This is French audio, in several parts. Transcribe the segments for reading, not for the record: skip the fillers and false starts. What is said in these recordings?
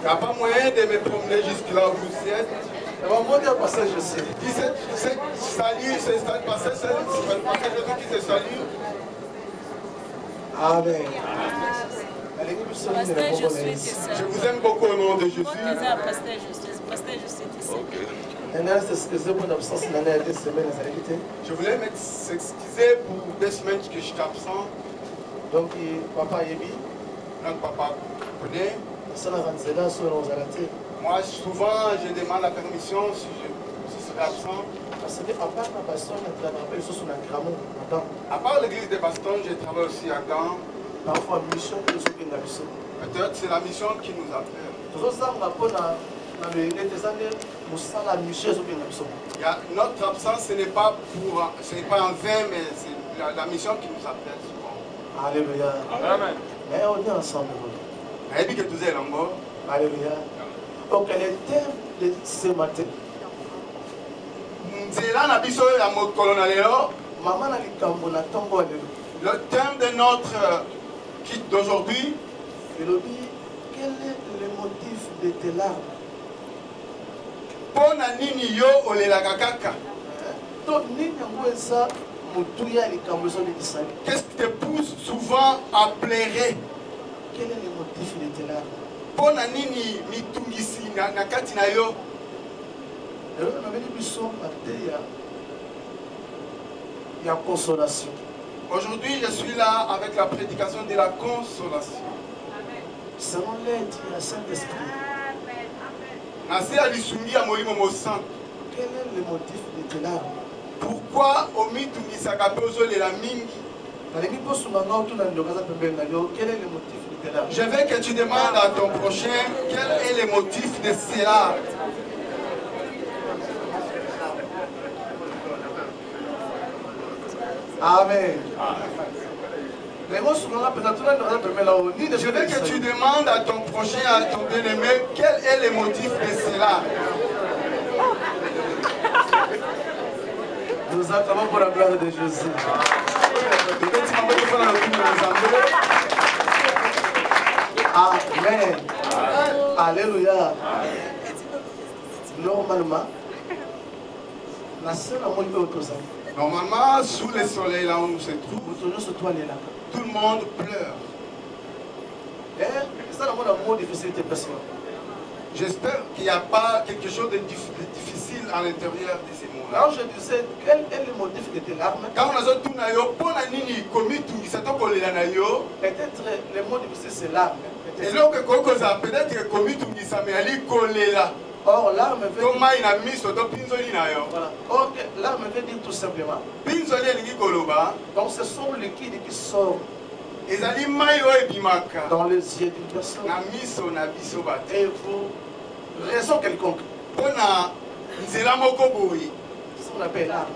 n'y a pas moyen de me promener jusque là où vous êtes. Qui se salue, c'est passer Jésus qui se salue. Amen. Pasteur, je suis ici. Je vous aime beaucoup au nom de Jésus. Pasteur, je suis ici. Je voulais m'excuser pour 2 semaines que je suis absent. Donc, papa Yebi. Donc, papa connaît. Moi, souvent, je demande la permission si je serai absent. À part l'église de Baston, je travaille aussi à Gand. Parfois, mission que nous peut-être c'est la mission qui nous appelle. Notre absence, ce n'est pas en vain, mais c'est la mission qui nous appelle souvent. Alléluia. Amen. Mais on est ensemble. Alléluia. Donc, le thème de ce matin. Le thème de notre kit d'aujourd'hui. Quel est le motif de tes larmes? Qu'est-ce qui te pousse souvent à pleurer? Quel est le motif de tes larmes? Il y a consolation. Aujourd'hui, je suis là avec la prédication de la consolation. Selon l'aide du Saint-Esprit. Quel est le motif de tes larmes? Pourquoi la mingi? Quel est le motif de tes larmes? Je veux que tu demandes à ton prochain quel est le motif de cela. Amen. Je veux que tu demandes à ton prochain, à ton bien-aimé, quel est le motif de cela. Nous acclamons pour la gloire de Jésus. Amen. Alléluia. Normalement, sous le soleil là où on se trouve, tout le monde pleure. J'espère qu'il n'y a pas quelque chose de difficile à l'intérieur de ces mots-là. Alors je disais, quel est le motif de tes larmes? Peut-être le mot difficile c'est larme. Or, l'arme veut dire... Voilà. Or, l'arme veut dire tout simplement. Donc, ce sont les liquides qui sortent dans les yeux d'une personne. Et pour raison quelconque. C'est ce qu'on appelle l'arme.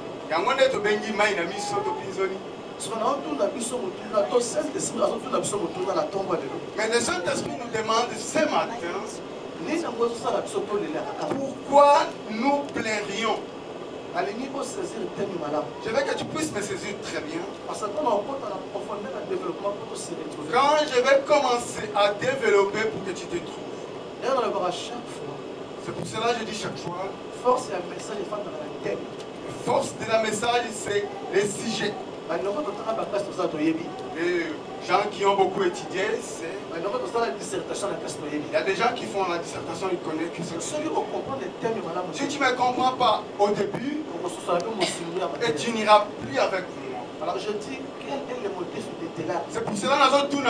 Mais le Saint-Esprit nous demande ce matin pourquoi nous plairions. Je veux que tu puisses me saisir très bien. Quand je vais commencer à développer pour que tu te trouves. C'est pour cela que je dis chaque fois. Force de la message, c'est le sujet. Les gens qui ont beaucoup étudié, c'est... Il y a des gens qui font la dissertation, ils connaissent que c'est... Si tu ne me comprends pas au début, et tu n'iras plus avec moi. Alors je dis, quel est le motif de tes larmes? C'est pour cela que nous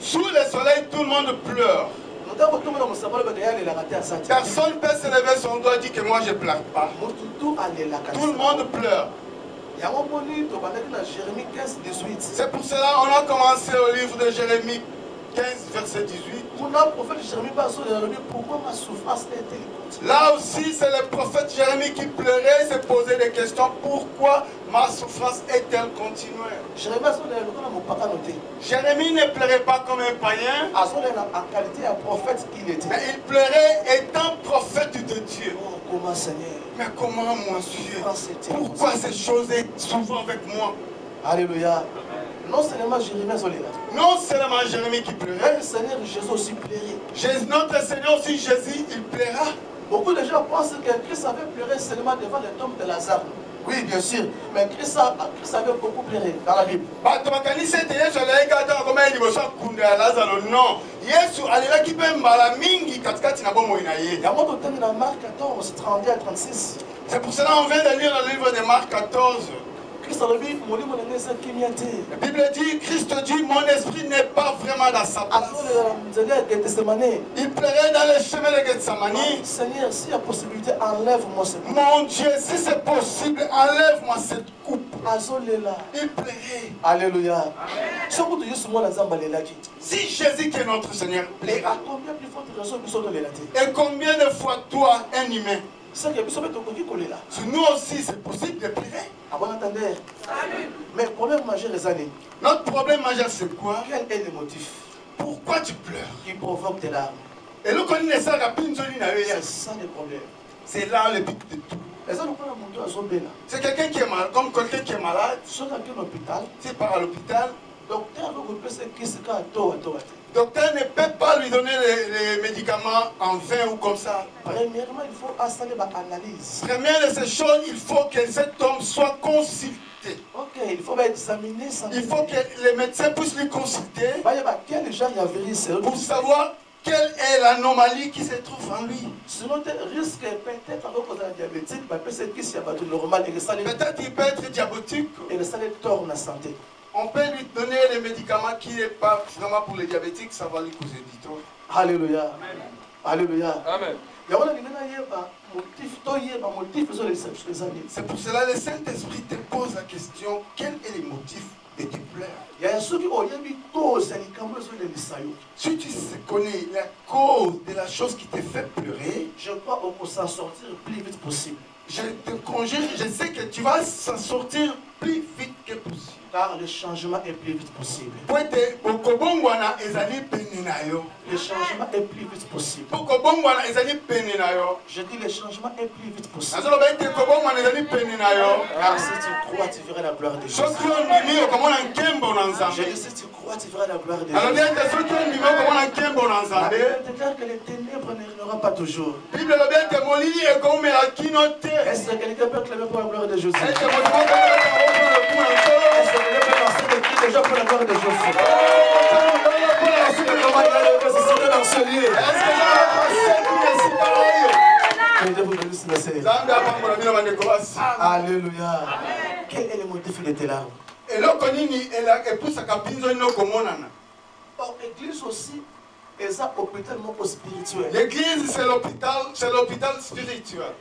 sous le soleil, tout le monde pleure. Personne ne peut se lever son doigt et dire que moi je ne pleure pas. Tout le monde pleure. C'est pour cela qu'on a commencé au livre de Jérémie 15, verset 18. Là aussi, c'est le prophète Jérémie qui pleurait, se posait des questions. Pourquoi ma souffrance est-elle continuelle? Jérémie ne pleurait pas comme un païen. Mais il pleurait étant prophète de Dieu. Mais comment, mon Dieu? Pourquoi ces choses sont souvent avec moi? Alléluia. Non seulement Jérémie Zoléla. Non seulement Jérémie qui pleurait. Le Seigneur Jésus aussi pleurait. Notre Seigneur aussi, Jésus, il plaira. Beaucoup de gens pensent que Christ avait pleuré seulement devant le tombe de Lazare. Oui, bien sûr. Mais Christ avait beaucoup pleuré dans la Bible. Non. Yesu alelaki pe mbala mingi katikati na bomoi na ye. Dans Marc 14, 32 à 36. C'est pour cela qu'on vient de lire le livre de Marc 14. La Bible dit, Christ dit, mon esprit n'est pas vraiment dans sa place. Il pleurait dans le chemin de Gethsemane. Seigneur, s'il y a possibilité, enlève-moi cette coupe. Mon Dieu, si c'est possible, enlève-moi cette coupe. Il pleurait. Alléluia. Si Jésus qui est notre Seigneur plaira, combien plus forte raison et combien de fois toi, un humain, sur nous aussi c'est possible de pleurer. Mais le problème majeur les années. Notre problème majeur c'est quoi? Quel est le motif? Pourquoi tu pleures? Qui provoque des larmes. Et le connaît ça rapide, c'est ça le problème. C'est là le but de tout. C'est quelqu'un qui est malade, comme quelqu'un qui est malade. C'est pas à l'hôpital. Docteur ne peut pas lui donner les médicaments en vain ou comme ça. Premièrement, il faut installer l'analyse. Première de ces choses, il faut que cet homme soit consulté. Ok, il faut examiner. Il faut que les médecins puissent lui consulter pour savoir quelle est l'anomalie qui se trouve en lui. Sinon, risque peut-être avec diabétique, peut-être il peut être diabétique. Et le salaire tort la santé. On peut lui donner les médicaments qui n'est pas vraiment pour les diabétiques, ça va lui causer du tort. Alléluia. Alléluia. Amen. C'est pour cela que le Saint-Esprit te pose la question, quel est le motif de tes pleurs? Si tu connais la cause de la chose qui te fait pleurer, je crois qu'on peut s'en sortir le plus vite possible. Je te conjure, je sais que tu vas s'en sortir plus vite que possible. Car le changement est plus vite possible. Le changement est plus vite possible. Je dis le changement est plus vite possible. Car si tu crois, tu verras la gloire de Jésus. Je dis si tu crois, tu verras la gloire de Jésus. Que les ténèbres ne n'aura pas toujours. Est-ce que quelqu'un peut clamer pour la gloire de Jésus? Est-ce que quelqu'un peut lancer des cris déjà pour la gloire de Jésus? Dans ce lieu. Alléluia. Quel est le motif de tes larmes? Or, l'église aussi est un hôpital spirituel. L'église, c'est l'hôpital spirituel.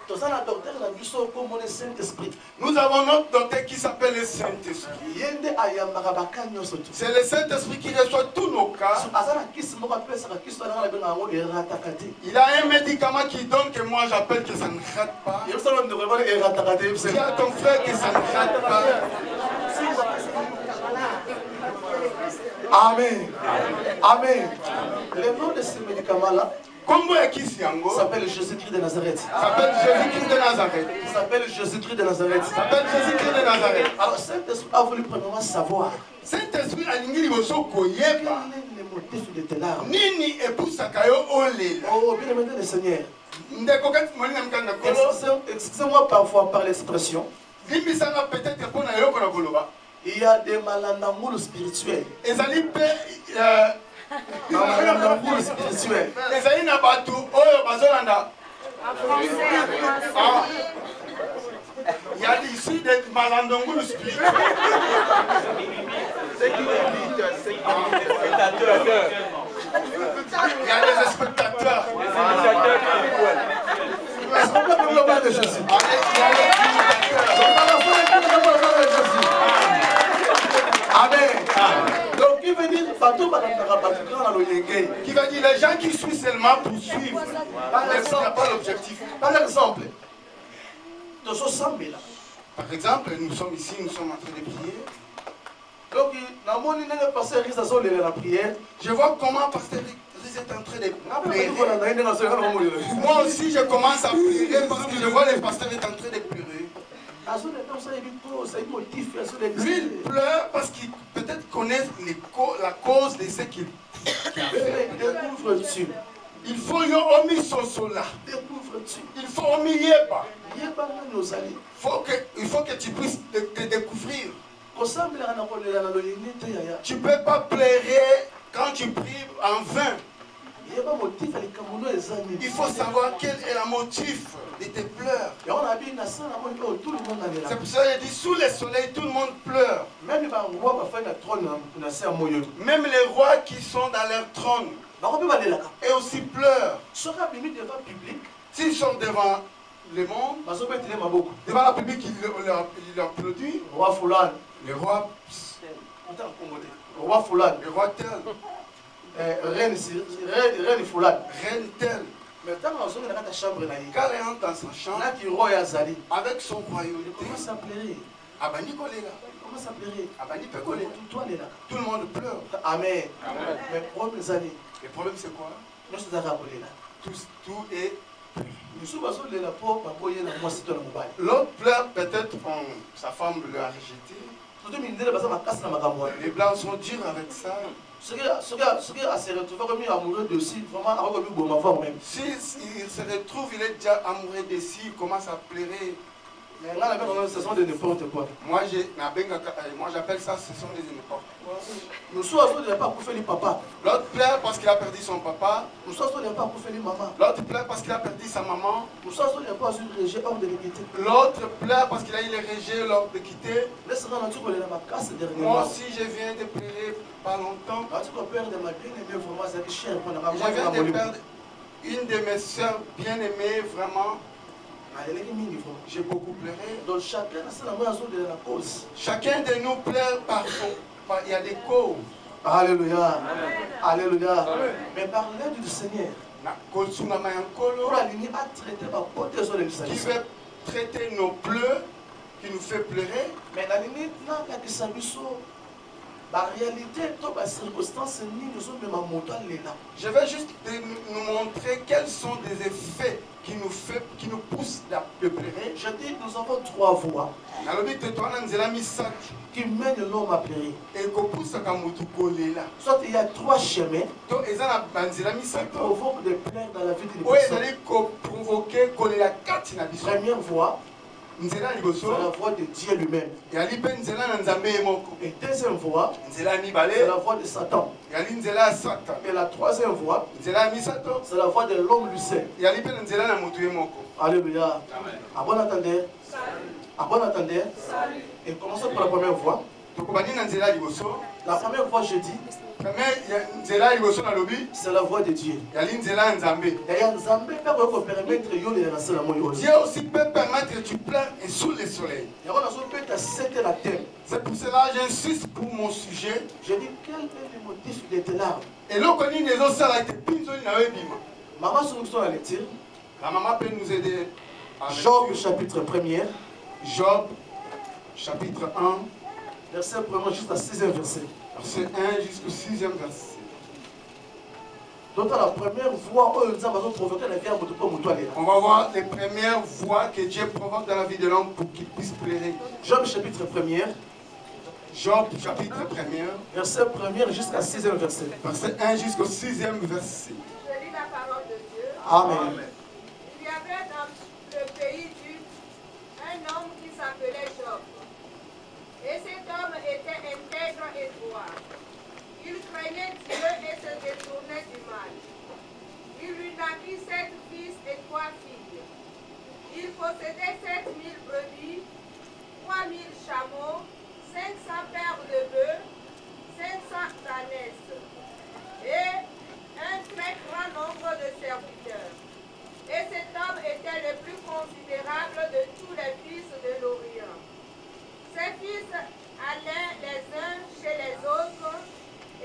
Nous avons notre docteur qui s'appelle le Saint-Esprit. C'est le Saint-Esprit qui reçoit tous nos cas. Il a un médicament qui donne que moi j'appelle que ça ne rate pas. Dis à ton frère que ça ne rate pas. Amen. Amen. Le nom de ce médicament-là s'appelle Jésus-Christ de Nazareth. S'appelle Jésus-Christ de Nazareth. S'appelle Jésus-Christ de Nazareth. S'appelle Jésus-Christ de Nazareth. Alors Saint-Esprit a voulu premièrement savoir. Saint-Esprit a lingi liboso koyeba. Quel est le motif de tes larmes? Nini epusaka yo olela. Oh, bien aimé le Seigneur. Excusez-moi parfois par l'expression. Limbisanga peut-être pour na yo kona koloba. Il y a des malandangoules spirituels. Ezali pe malandangoules spirituels. Ezali na batu oyo bazolanda. Il y a ici des malandangoules spirituels. Il y a des spectateurs. Est-ce qu'on peut le gloire de Jésus? Amen. Donc, qui veut dire qui va dire les gens qui suivent seulement pour suivre. Il n'y a pas l'objectif. Par exemple, par exemple, nous sommes ici, nous sommes en train de prier. Donc, je vois comment pasteur Riz est en train de prier. Moi aussi, je commence à prier parce que je vois le pasteur est en train de pleurer. Lui, il pleure parce qu'il peut-être connaît la cause de ce qu'il a fait. Découvre-tu. Il faut y omis son sola. Découvre-tu. Il faut omis yeba. Il faut que tu puisses te découvrir. Tu ne peux pas pleurer quand tu pries en vain. Il faut savoir quel est le motif de tes pleurs. C'est pour ça qu'il dit sous le soleil, tout le monde pleure. Même les rois qui sont dans leur trône et aussi pleurent. S'ils sont devant le monde, devant la public, il leur produit. Le roi tel. Reine telle. Mais quand on est dans sa chambre, quand elle entre dans sa chambre, avec son royauté, comment ça plairait? Comment ça plairait? Tout le monde pleure. Amen. Mais le problème c'est quoi? Tout est l'autre pleure, peut-être sa femme l'a rejeté. Les blancs sont durs avec ça. Ce qui a se retrouvé comme amoureux de si, vraiment, même. S'il se retrouve, il est déjà amoureux de si, il commence à pleurer. Mais là, ce sont des n'importe quoi. Moi, j'appelle ça, ce sont des n'importe quoi. Nous sommes pas pour faire les papas. L'autre pleure parce qu'il a perdu son papa. Nous sommes pas pour faire les mamans. L'autre pleure parce qu'il a perdu sa maman. Nous sommes pas sur le rejet hors de l'équité. L'autre pleure parce qu'il a eu le rejet lors de quitter. Moi aussi, je viens de pleurer pas longtemps. Je viens de perdre une de mes soeurs bien-aimées, vraiment. J'ai beaucoup pleuré. Donc chacun de nous pleure parfois. Il y a des causes. Alléluia. Alléluia. Mais par l'aide du Seigneur, qui veut traiter nos pleurs, qui nous fait pleurer. Mais la limite, là, la réalité, la circonstance, je vais juste nous montrer quels sont des effets qui nous poussent à pleurer. Je dis, nous avons trois voies qui mènent l'homme à pleurer. Soit il y a trois chemins qui provoquent des pleurs dans la vie d'une personne. Première voie, c'est la voix de Dieu lui-même. Et deuxième voie, c'est la voix de Satan. Et la troisième voie, c'est la voix de l'homme lucide. Alléluia. À bon entendeur. À bon entendeur. Et commençons par la première voie. La première voie, je dis, c'est la voix de Dieu. Dieu aussi peut permettre que tu pleures et sous le soleil. C'est pour cela que j'insiste pour mon sujet. Je dis, quel est le motif de tes larmes? Et là, quand il maman, sur nous la lecture. La maman peut nous aider. Job chapitre 1er. Job chapitre 1. Verset 1 jusqu'à 6e verset. Verset 1 jusqu'au 6e verset. Donc la première voix, on va voir les premières voix que Dieu provoque dans la vie de l'homme pour qu'il puisse pleurer. Job chapitre 1er. Job chapitre 1er. Verset 1er jusqu'à 6e verset. Verset 1 jusqu'au 6e verset. Je lis la parole de Dieu. Amen. Il y avait dans le pays d'Uz un homme qui s'appelait Job. Et cet homme était intègre et droit. Il craignait Dieu et se détournait du mal. Il lui naquit 7 fils et 3 filles. Il possédait 7000 brebis, 3000 chameaux, 500 paires de bœufs, 500 ânesses et un très grand nombre de serviteurs. Et cet homme était le plus considérable de tous les fils de l'Orient. Ses fils allaient les uns chez les autres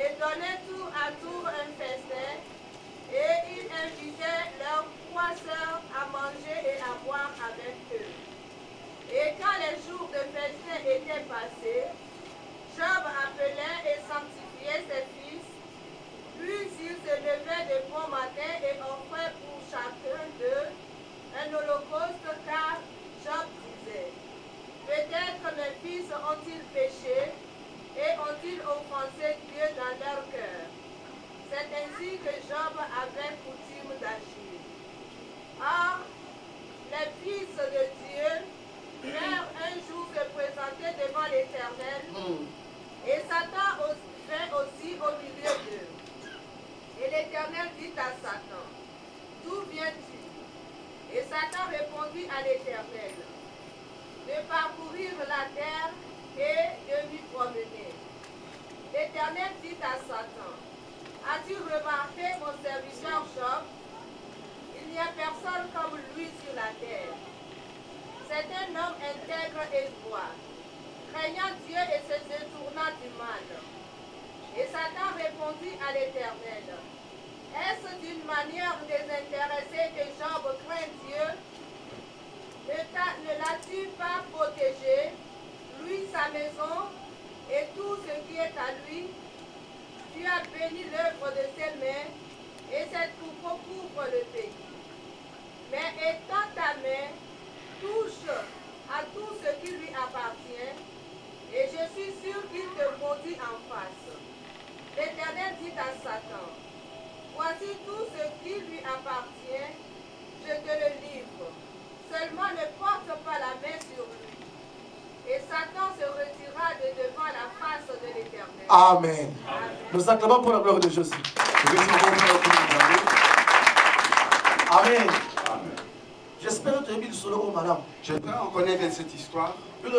et donnaient tour à tour un festin, et ils invitaient leurs 3 sœurs à manger et à boire avec eux. Et quand les jours de festin étaient passés, Job appelait et sanctifiait ses fils, puis il se levait de bon matin et offrait pour chacun d'eux un holocauste, car Job disait: peut-être mes fils ont-ils péché et ont-ils offensé Dieu dans leur cœur. C'est ainsi que Job avait coutume d'agir. Or, les fils de Dieu vinrent un jour se présenter devant l'Éternel, et Satan vint aussi au milieu d'eux. Et l'Éternel dit à Satan, d'où viens-tu? Et Satan répondit à l'Éternel, de parcourir la terre et de m'y promener. L'Éternel dit à Satan, as-tu remarqué mon serviteur Job? Il n'y a personne comme lui sur la terre. C'est un homme intègre et droit, craignant Dieu et se détournant du mal. Et Satan répondit à l'Éternel, est-ce d'une manière désintéressée que Job craint Dieu? Ne l'as-tu pas protégé, lui, sa maison, et tout ce qui est à lui? Tu as béni l'œuvre de ses mains, et ses troupeaux couvrent le pays. Mais étends ta main, touche à tout ce qui lui appartient, et je suis sûr qu'il te maudit en face. L'Éternel dit à Satan, voici tout ce qui lui appartient, je te le livre. Seulement ne porte pas la main sur lui. Et Satan se retira de devant la face de l'Éternel. Amen. Amen. Nous acclamons pour la gloire de Jésus. Amen. Amen. J'espère que tu as mis le solo, madame. J'espère qu'on connaît bien cette histoire. La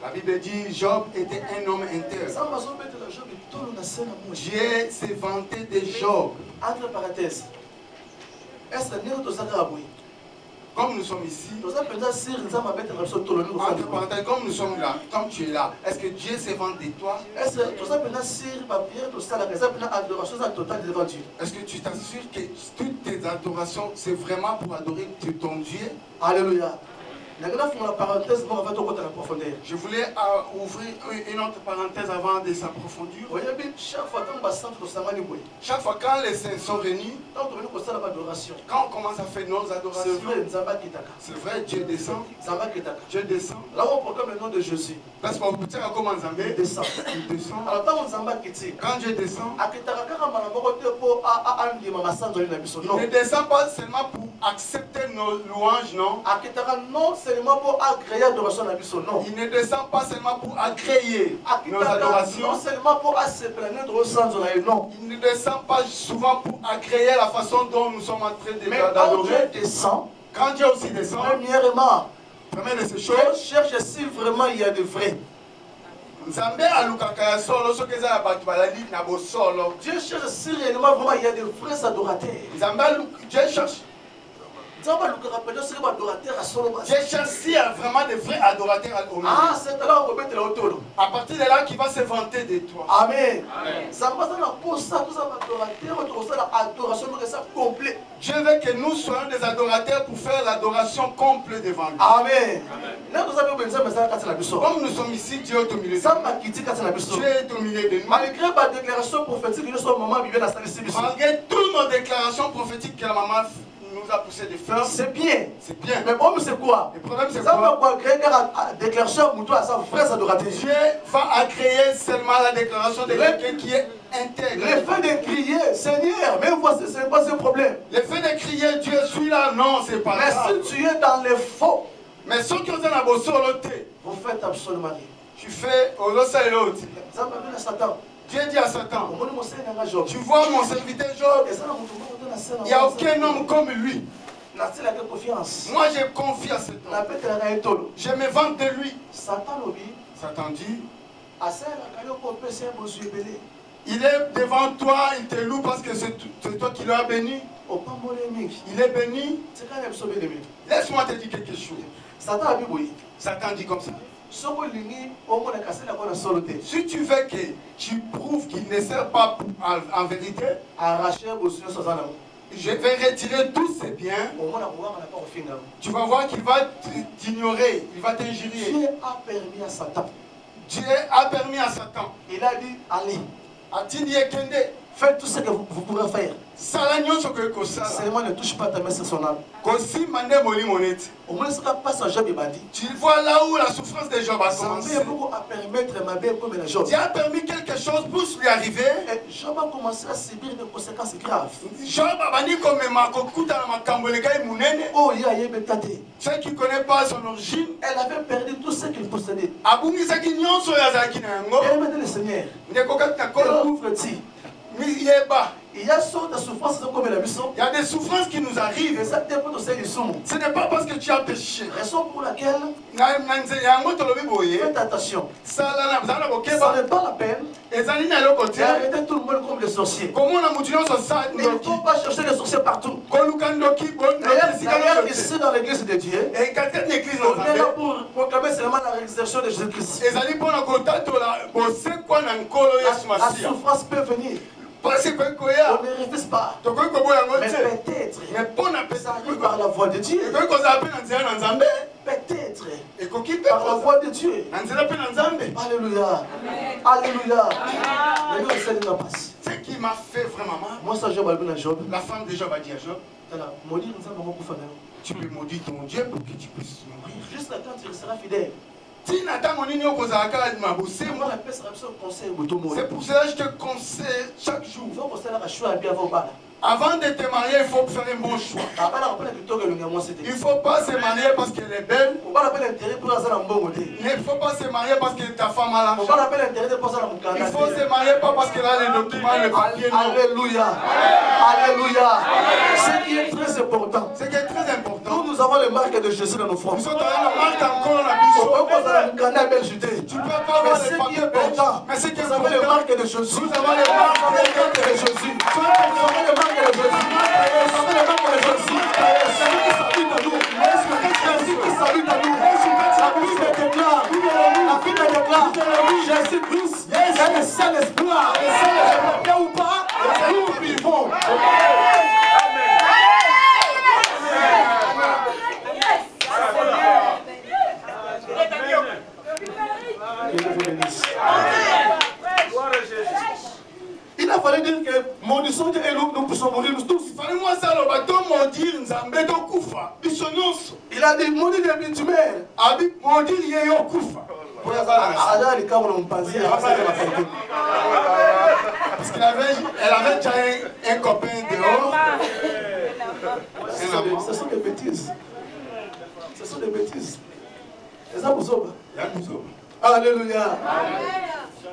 La Bible dit Job était un homme intègre. Dieu s'est vanté de Job. Entre parenthèses, est-ce que Comme nous sommes ici, entre parenthèses, comme nous sommes là, comme tu es là, est-ce que Dieu s'est vanté de toi? est-ce Est-ce que tu t'assures que toutes tes adorations, c'est vraiment pour adorer ton Dieu? Alléluia. Profondeur. Je voulais ouvrir une autre parenthèse avant de s'approfondir. Chaque fois quand les saints sont réunis, quand on commence à faire nos adorations, c'est vrai, Dieu descend. Dieu descend. Là où on proclame le nom de Jésus, Parce qu'on peut dire comment il descend. il descend. Alors quand on Quand Dieu descend, non. il ne descend pas seulement pour accepter nos louanges, non. Non seulement pour agréer adoration à Bisso, non. Il ne descend pas seulement pour agréer nos adorations. Non seulement pour se plaindre au sens de la non. Il ne descend pas souvent pour agréer la façon dont nous sommes en train Mais quand d'adorer. Dieu descend, Quand Dieu aussi descend, premièrement, première de ces Dieu choses, cherche si vraiment il y a de vrai. Nzambe alukaka ya solo soki eza ya bato balali na bosolo. Dieu cherche si réellement vraiment il y a de vrais adorateurs. Dieu cherche. Dieu cherche s'il y a vraiment de vrais adorateurs au milieu. Ah, c'est là où on peut mettre l'autoro. À partir de là, qui va se vanter de toi. Amen. Ça va dans la pose ça, tout ça, adoration, ça complet. Dieu veut que nous soyons des adorateurs pour faire l'adoration complète devant lui. Amen. Comme nous sommes ici, Dieu est au milieu de nous. Dieu est au milieu de nous. Malgré ma déclaration prophétique, Malgré toutes nos déclarations prophétiques que la maman nous a poussé de faire, c'est bien. C'est bien. Mais bon, c'est quoi? Le problème, c'est ça va quoi? créer la déclaration à sa vraie adorateur. Dieu va agréer seulement la déclaration de quelqu'un qui est intègre. Le fait de crier, Seigneur, mais vous, ce n'est pas ce problème. Le fait de crier, Dieu suis là, non, c'est pas mais grave. Mais si tu es dans les faux, mais ceux qui ont un abosoloté, vous faites absolument rien. Tu fais au losa et l'autre. Ça va venir à Satan. Dieu dit à Satan, tu vois mon serviteur Job, il n'y a aucun homme comme lui. Moi j'ai confiance à cet homme. Je me vante de lui. Satan dit, il est devant toi, il te loue parce que c'est toi qui l'as béni. Il est béni. Laisse-moi te dire quelque chose. Satan dit comme ça. Si tu veux que tu prouves qu'il ne sert pas en vérité, je vais retirer tous ses biens. Tu vas voir qu'il va t'ignorer, il va t'injurier. Dieu a permis à Satan. Dieu a permis à Satan. Il a dit, allez. A-t-il dit Ekende? Faites tout ce que vous pourrez faire. Seulement ne touche pas ta main sur son âme. Au moins, tu vois là où la souffrance de Job a commencé. Dieu a permis quelque chose pour lui arriver. Job a commencé à subir des conséquences graves. Job a dit comme ceux qui ne connaissent pas son origine, elle avait perdu tout ce qu'il possédait. Elle m'a dit le Seigneur. Il y a sorte de souffrance comme la mission. Il y a des souffrances qui nous arrivent. Ce n'est pas parce que tu as péché. Raison pour laquelle faites attention. Ça n'est pas la peine d'arrêter tout le monde comme des sorciers. Mais il ne faut pas chercher les sorciers partout. D'ailleurs, ici dans l'église de Dieu, on est là pour proclamer seulement la résurrection de Jésus-Christ. La souffrance peut venir. On ne refuse pas. Mais peut-être, ça arrive par la voix de Dieu. Peut-être, par la voix de Dieu. Alléluia. Alléluia. Ce qui m'a fait vraiment mal, moi, ça, Job. La femme de Job a dit à Job, tu peux maudire ton Dieu pour que tu puisses mourir. Jusqu'à quand tu seras fidèle. C'est pour cela que je te conseille chaque jour. Avant de te marier, il faut faire un bon choix. Il ne faut pas se marier parce qu'elle est belle. Il ne faut pas se marier parce que ta femme a l'argent. Il faut se marier pas parce qu'elle a les documents, les papiers. Alléluia. Alléluia. Ce qui est très important. Ce qui est très important. Nous avons les marques de Jésus dans nos fronts. Nous avons la marque encore la bise. Tu peux pas avoir les papiers importants. Mais ce qui est important, les marques de Jésus. Nous avons les marques de Jésus. Nous avons les marques de Jésus. Nous avons les marques de Jésus. Jésus qui salue à nous. La Bible déclare. La Bible déclare. Jésus-Christ est le seul espoir. Et ou pas, nous vivons. Il a fallu dire que maudissons Dieu et nous puissions mourir nous tous. Il a dit maudit les bitumères. Parce qu'elle avait déjà un copain dehors. Ce sont des bêtises. Ce sont des bêtises. Les abouzoba. Alléluia.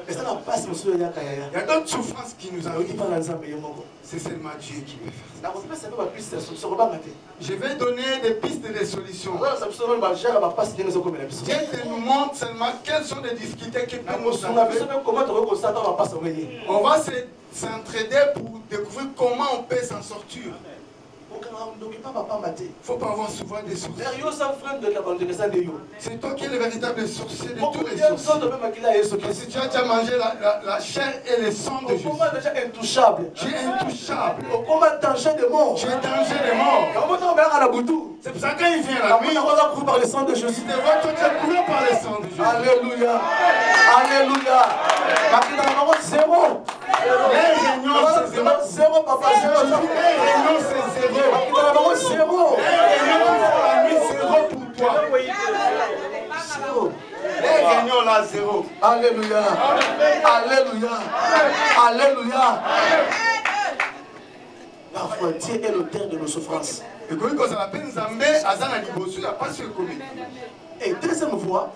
Et ça n'a pas ce monsieur. Il y a d'autres souffrances qui nous arrivent. C'est seulement Dieu qui peut faire ça. Je vais donner des pistes et des solutions. Dieu nous montre seulement quelles sont les difficultés qui peuvent nous arriver. On va s'entraider pour découvrir comment on peut s'en sortir. Il ne faut pas avoir souvent des sorciers. C'est toi qui es le véritable sorcier de tous les sorciers. Si tu as déjà mangé la chair et le sang de Jésus, tu es intouchable. Tu es danger de mort. C'est pour ça que quand il vient la nuit, par le sang de Jésus. Tu vois que tu es couvert par le sang de Jésus. Alléluia. Alléluia. Zéro. Les réunions, c'est zéro. Zéro, papa. Les réunions, c'est zéro. Zéro. Les réunions pour la nuit, zéro pour toi. Zéro. Les réunions là, zéro. Alléluia. Alléluia. Alléluia. Parfois, Dieu est l'auteur de nos souffrances. Et deuxième voie,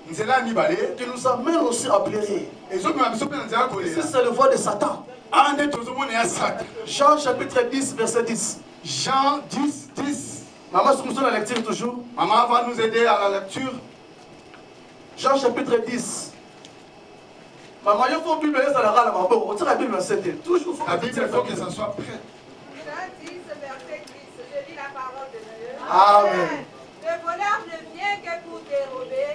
qui nous amène aussi à pleurer. C'est la voie de Satan. Jean chapitre 10, verset 10. Jean 10, 10. Maman, nous sommes à la lecture toujours. Maman va nous aider à la lecture. Jean chapitre 10. Maman, il faut que la Bible soit la Bible. La Bible, il faut que ça soit prêt. Jean 10, verset 10. Je lis la parole de Dieu. Amen. Le voleur ne vient que pour dérober,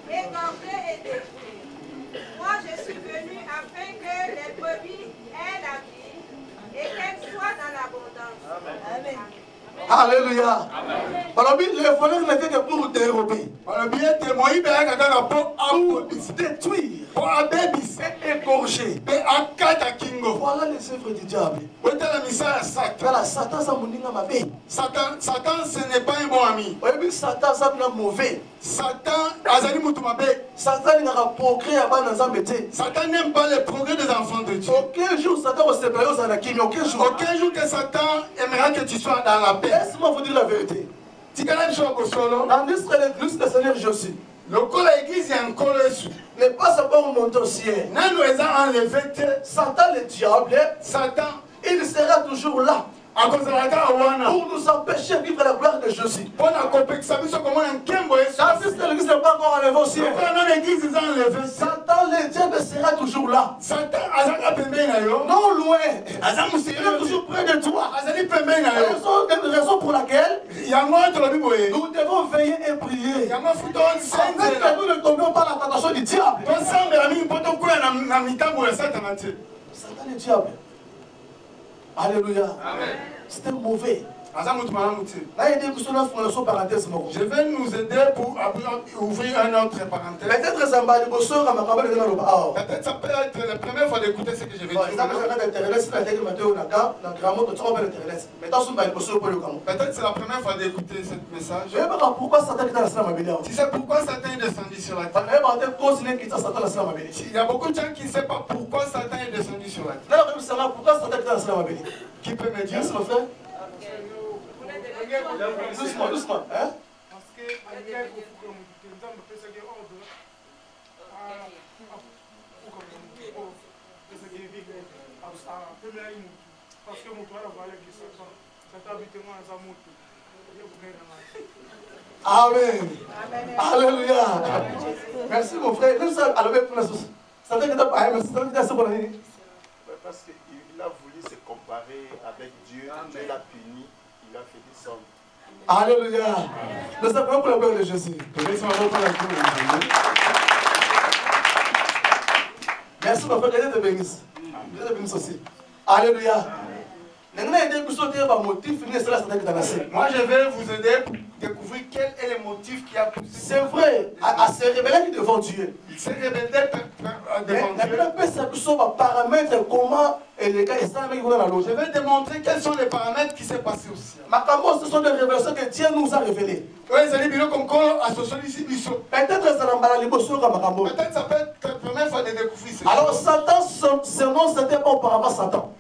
égorger et détruire. Moi, je suis venu afin que les brebis aient la vie et qu'elles soient dans l'abondance. Amen. Alléluia. Alors, le voleur ne vient que pour dérober. détruire, égorger. Voilà les œuvres du diable. Voilà, Satan, ça m'a dit. Satan, ce n'est pas un bon ami. Oui, Satan, ça m'a mauvais. Satan, Satan n'a pas progrès à bas dans un métier. Satan n'aime pas le progrès des enfants de Dieu. Aucun jour, Satan va se séparer aux Anakim. Aucun jour. Aucun jour que Satan aimera que tu sois dans la paix. Laisse-moi vous dire la vérité. Tu connais le choix au solo. Dans l'église de Seigneur Jésus. Le col à l'église est encore dessus. Ne pas savoir monter au ciel. Nous nous avons enlevé. Satan, le diable, Satan, il sera toujours là. Pour nous empêcher de vivre la gloire de Jésus. L'église n'est pas encore enlevée au ciel. Satan, le diable sera toujours là. Non loin. Il est toujours près de toi. Raison pour laquelle nous devons veiller et prier. Afin que nous ne tombions pas dans la tentation du diable. Satan le diable. Alléluia. C'était mauvais. Je vais nous aider pour ouvrir un autre parenthèse. Peut-être ça peut être la première fois d'écouter ce que je vais dire. Peut-être c'est la première fois d'écouter ce message. Tu sais pourquoi Satan est descendu sur la terre? Il y a beaucoup de gens qui ne savent pas pourquoi Satan est descendu sur la terre. Qui peut me dire? Doucement, doucement. Hein? Parce que Amen. Alléluia. Merci mon frère. Parce qu'il a voulu se comparer avec Dieu. Dieu l'a puni. Il a fait des sommes. Alléluia. Nous appelons pour la gloire de Jésus. Merci mon frère. Que Dieu te bénisse. Dieu te bénisse aussi. Alléluia. Moi, je vais vous aider pour découvrir quel est le motif qui a poussé. C'est vrai, à se révéler devant Dieu. Il s'est révélé devant Dieu. Je vais démontrer quels sont les paramètres qui s'est passé aussi. Ce sont des révélations que Dieu nous a révélées. Peut-être ça peut être la première fois de découvrir ça. Alors Satan, ce nom c'était pas auparavant Satan.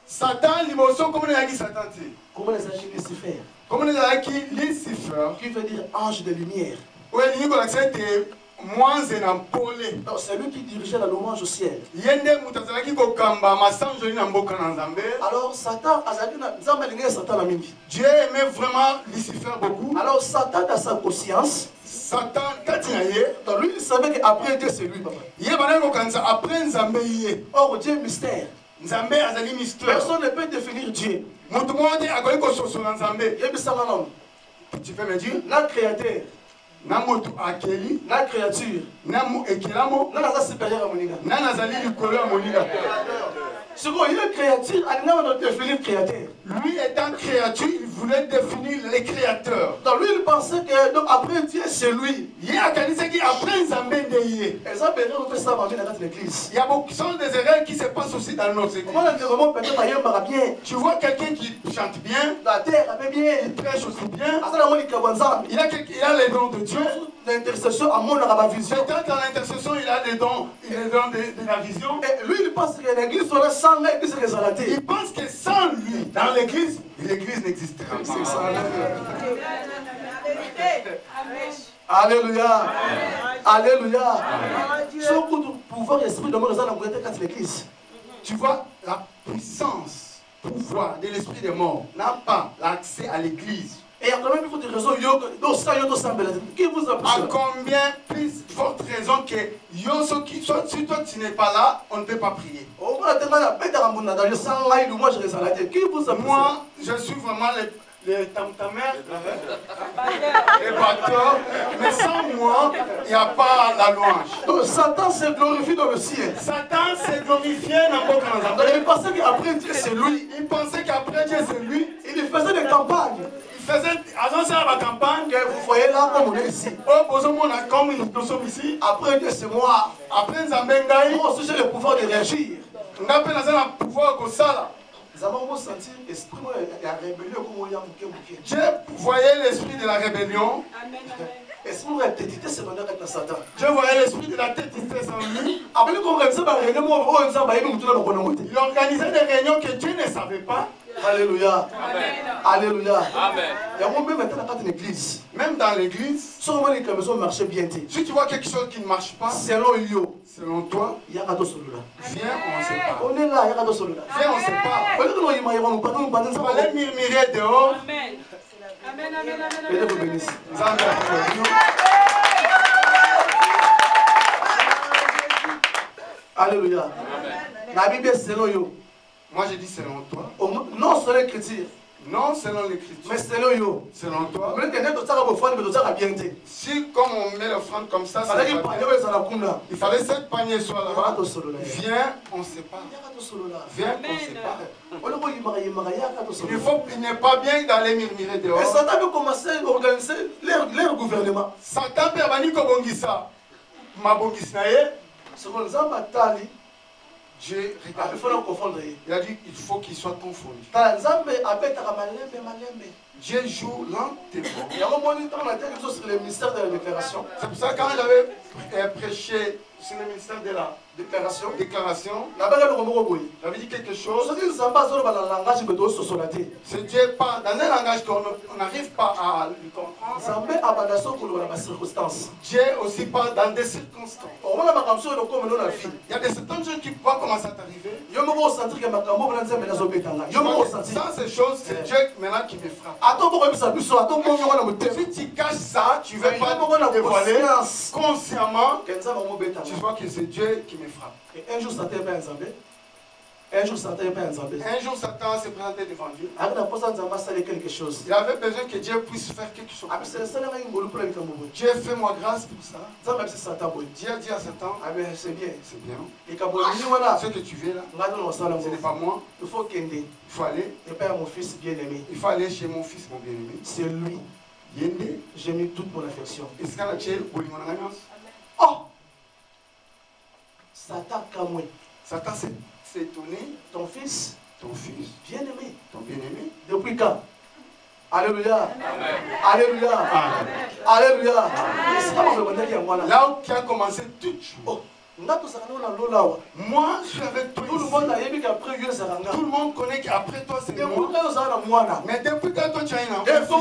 Satan, l'émotion, comment on a dit Satan? Comment les a dit Lucifer? Comment on a dit Lucifer? Qui veut dire ange de lumière. Oui, il a dit moins un ampolé. C'est lui qui dirigeait la louange au ciel. Alors Satan, Dieu aimait vraiment Lucifer beaucoup. Alors Satan, dans sa conscience, Satan, donc lui, il savait qu'après Dieu, c'est lui. Or, Dieu est mystère. Personne ne peut définir Dieu. Tu peux me dire? La créateur. La créature. La supérieure à Monica. Ce qu'il est créature, il a définir créateur. Lui étant créature, il voulait définir les créateurs. Donc lui, il pensait que donc, après Dieu, c'est lui. Il y a quelqu'un qui après Zambé. Et ça, on fait ça dans l'église. Il y a beaucoup de erreurs qui se passent aussi dans notre église. Tu vois quelqu'un qui chante bien, la terre avait bien, il prêche aussi bien. Il a les dons de Dieu. L'intercession à mon vision. Peut-être dans l'intercession, il a les dons de la vision. Et lui, il pense que l'église serait sans l'église résolée. Il pense que sans lui, dans l'église n'existera pas. Alléluia. Alléluia. Son coup de pouvoir et esprit de mort dans l'église. Tu vois, la puissance, pouvoir de l'esprit des morts n'a pas l'accès à l'église. Et quand même, il faut des raisons. Qui vous a poussé? À combien plus forte raison que si toi tu n'es pas là, on ne peut pas prier. Moi, je suis vraiment les tam-tamers, les bateaux, mais sans moi, il n'y a pas la louange. Donc Satan s'est glorifié dans le ciel. Satan s'est glorifié dans le ciel. Il pensait qu'après Dieu c'est lui. Il pensait qu'après Dieu c'est lui. Il faisait des campagnes. Il faisait avant ça la campagne. Que vous voyez là comme on est ici. Comme nous sommes ici. Après que c'est moi. Après Zambengaï. Moi aussi j'ai le pouvoir de réagir. On a le pouvoir de ça. Nous avons senti l'esprit de la rébellion comme on y a mouké. Dieu voyait l'esprit de la rébellion. Amen, amen. Esprit de la tétité secondaire avec la Satan. Dieu voyait l'esprit de la tétité en lui. Après qu'on organise la réunion, il organisait des réunions que Dieu ne savait pas. Alléluia. Amen. Alléluia. Amen. Il y a même maintenant dans l'église. Même dans l'église, si tu vois quelque chose qui ne marche pas, selon toi, il y a un celui-là. Viens, on ne sait pas. On est là, il y a un celui-là. Viens, on ne sait pas. On va aller murmurer dehors. Amen. Amen, amen, amen. Que Dieu vous bénisse. Alléluia. La Bible est selon vous. Moi je dis selon toi. Non selon l'écriture. Non selon l'écriture. Mais selon vous. Selon toi. Si comme on met l'offrande comme ça, il fallait 7 paniers soient là-bas. Viens, on ne sait pas. Viens, on ne sait pas. Il n'est pas bien d'aller murmurer dehors. Et Satan veut commencer à organiser leur gouvernement. Satan peut venir comme ça. Ma bongis selon les amatali. Dieu regarde. Il a dit il faut qu'il soit confondu. Dieu joue lentement. Le ministère de la déclaration. C'est pour ça que quand j'avais prêché sur le ministère de la déclaration, j'avais dit quelque chose. C'est Dieu pas dans un langage qu'on n'arrive pas à lui comprendre. Dieu aussi parle dans des circonstances. Il y a des certaines choses qui peuvent commencer à t'arriver. Sans ces choses, c'est Dieu maintenant qui me frappe. Si tu caches ça, tu ne veux pas dévoiler consciemment, tu vois que c'est Dieu qui me frappe. Et un jour, Satan est Nzambé. Un jour, Satan s'est présenté devant Dieu. Quelque chose. Il avait besoin que Dieu puisse faire quelque chose. Dieu fait-moi grâce pour ça. Dieu a dit à Satan, c'est bien. C'est bien. Ce que tu veux là, ce n'est pas moi. Il faut aller. Il faut aller chez mon fils, mon bien-aimé. C'est lui. J'ai mis toute mon affection. Oh! Satan s'est étonné. Ton fils, bien-aimé. Ton bien-aimé. Depuis quand? Alléluia. Alléluia. Alléluia. Là où tu as commencé tout. Oh. Moi, je suis avec toi. Tout le monde connaît qu'après toi, c'est moi. Mais depuis que toi, tu as une enfant.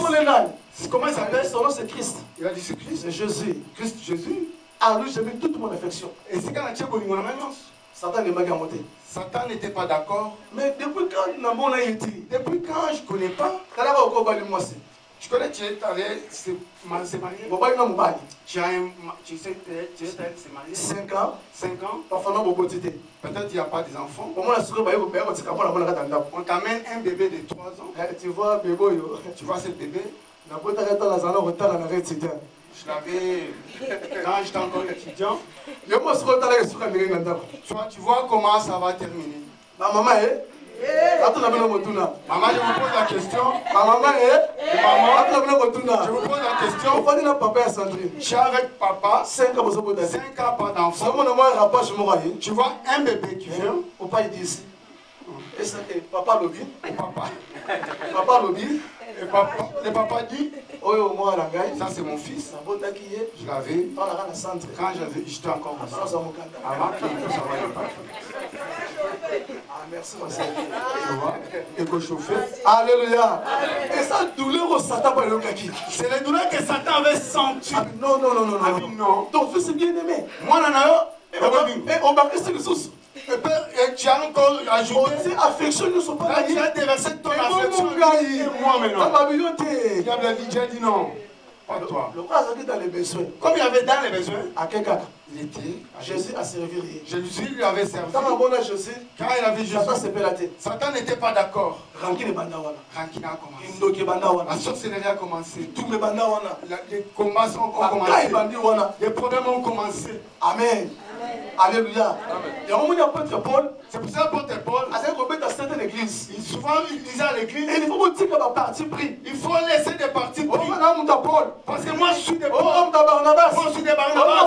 Comment il s'appelle? Son nom, c'est Christ. Il a dit c'est Christ. C'est Jésus. Christ Jésus. À lui, j'ai mis toute mon affection. Et c'est quand tu as connu mon alliance. Satan n'est pas monté. Satan n'était pas d'accord. Mais depuis quand on a été? Depuis quand je ne connais pas. Tu connais, tu es allé se marier. Tu sais, se marier. 5 ans. 5 ans. Peut-être il n'y a pas des enfants. On t'amène un bébé de 3 ans. Tu vois, bébé. Tu vois ce bébé. Je l'avais quand j'étais encore étudiant. Tu vois comment ça va terminer. Ma maman est. Maman, je vous pose la question. Ma maman est. Maman, je vous pose la question. Je suis avec papa. 5 ans, 5 ans, pas d'enfant. Tu vois un bébé qui vient. Papa il dit ici. Et papa lobby. Papa lobby. Et papa, le papa dit, ça c'est mon fils. Je l'avais quand j'étais encore avant qu'il ne travaille pas. Ah, merci mon Seigneur. Tu vois, et que chauffer. Alléluia. Et ça douleur au Satan par le kaki. C'est la douleur que Satan avait sentie. Non, non, non, non, non. Ton fils est bien aimé. Moi, nana, on va rester les sous. Et tu as encore ajouté. Affection ne sont pas tu as déversé ton affection. Et moi maintenant. Diable a dit non. Pas toi. Le cas est dans les besoins. Comme il y avait dans les besoins. À quelqu'un. Il était. Jésus a servi. Jésus lui avait servi. Quand Jésus. Quand il avait Jésus. Satan n'était pas d'accord. Rancune bandawana. Rancune a commencé. Indoki bandawana. La sorcellerie a commencé. Tout le bandawana. Les combats ont commencé. Les problèmes ont commencé. Amen. Alléluia. Il y a un moment apôtre Paul. C'est pour ça l'apôtre Paul, à certaines églises, souvent il disait à l'église, et il faut dire que ma partie pris. il faut laisser des parties pris. Paul. Parce que moi je suis des Paul. Moi je suis des Barnabas.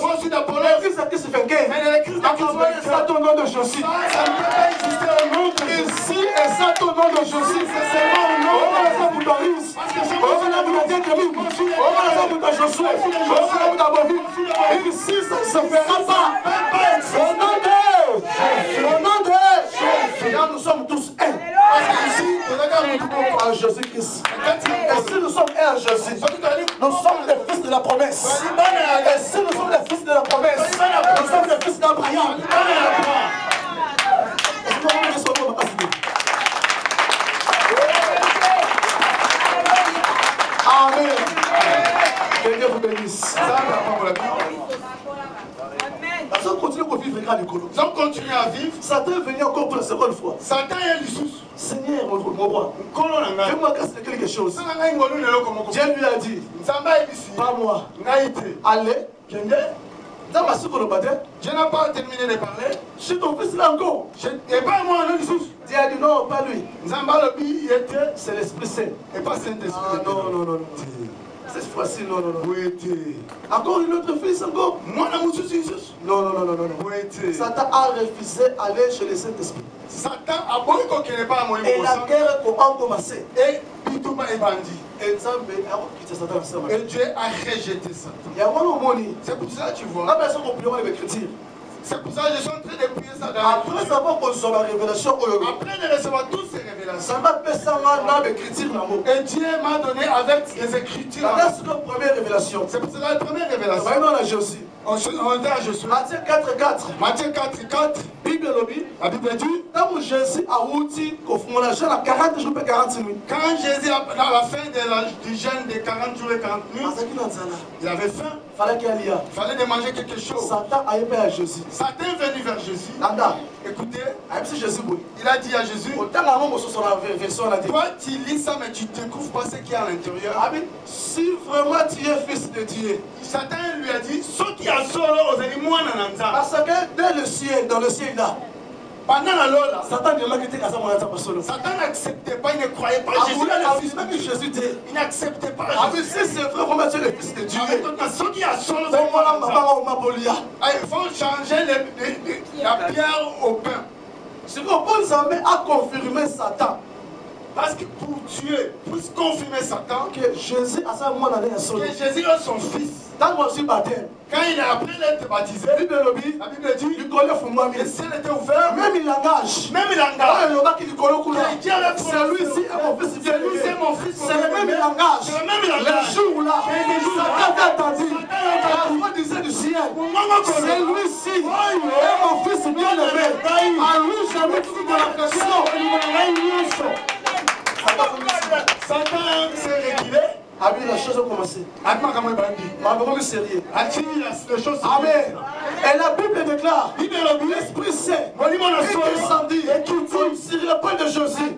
Moi je suis d'Apollos. Mais l'église ça au nom de Jésus. Ça ne peut pas exister au nom de Jésus. Ici et ça au nom de Jésus. C'est seulement au nom de Jésus. Parce que c'est moi ici, ça ne se fera pas. Au nom de Jésus. Là, nous sommes tous un. Ici, en Jésus-Christ. Et si nous sommes un en Jésus, nous sommes les fils de la promesse. Et si nous sommes les fils de la promesse, nous sommes les fils d'Abraham. Amen. Que Dieu vous bénisse. Nous allons continuer à vivre. Nous allons continuer à vivre. Satan est venu encore pour la seconde fois. Satan est l'issue. Seigneur, mon roi, fais-moi grâce de quelque chose. Dieu lui a dit, pas moi, allez, je n'ai pas terminé de parler. Je suis ton fils là encore. Et pas moi, Dieu a dit non, pas lui. C'est l'Esprit Saint. Et pas Saint-Esprit. Non. Cette fois-ci, non. Encore une autre fils, encore. Non. Satan a refusé d'aller chez le Saint-Esprit. Satan a beau qu'il n'est pas à mon et la guerre a commencé. Et Bitouma est bandit. Et Dieu a rejeté Satan. C'est pour ça que tu vois. C'est pour ça que je suis en train de prier ça. Après avoir reçu la révélation, après de recevoir toutes ces révélations, et Dieu m'a donné avec les écritures. C'est la première révélation. C'est pour ça la première révélation. On est à Josué. Matthieu 4:4. Matthieu 4:4. La Bible dit, quand Jésus a outi qu'on a 40 jours et 40 nuits. Quand Jésus, à la fin du jeûne de 40 jours et 40 nuits, il avait faim. Il fallait de manger quelque chose. Satan a aimé à Jésus. Satan est venu vers Jésus. Écoutez, il a dit à Jésus, toi tu lis ça mais tu ne découvres pas ce qu'il y a à l'intérieur. Si vraiment tu es fils de Dieu, Satan lui a dit, ce qui a solo aux animaux parce que dans le ciel là, pendant la Lola, Satan n'acceptait pas, il ne croyait pas Jésus. Il n'acceptait pas Jésus. Si c'est vrai, vraiment tu es le fils de Dieu. Ce qui a solo il faut changer la pierre au pain. C'est que bon Zambé a confirmé Satan. Parce que pour Dieu, pour confirmer Satan, que Jésus a sa main dans son que Jésus est son fils. Quand moi je suis baptême, quand il a appris d'être baptisé, la Bible dit, le ciel était ouvert, même il engage. Celui-ci est mon fils, c'est mon fils. C'est le même il engage. Le jour là, Satan t'a attendu. La voix disait du ciel, celui-ci est mon fils bien-aimé. À lui, j'ai mis toute la pression. Satan s'est reculé. La chose a commencé. Sérieux. Amen. Et la Bible déclare, l'Esprit Saint est descendu sur le peuple de Jésus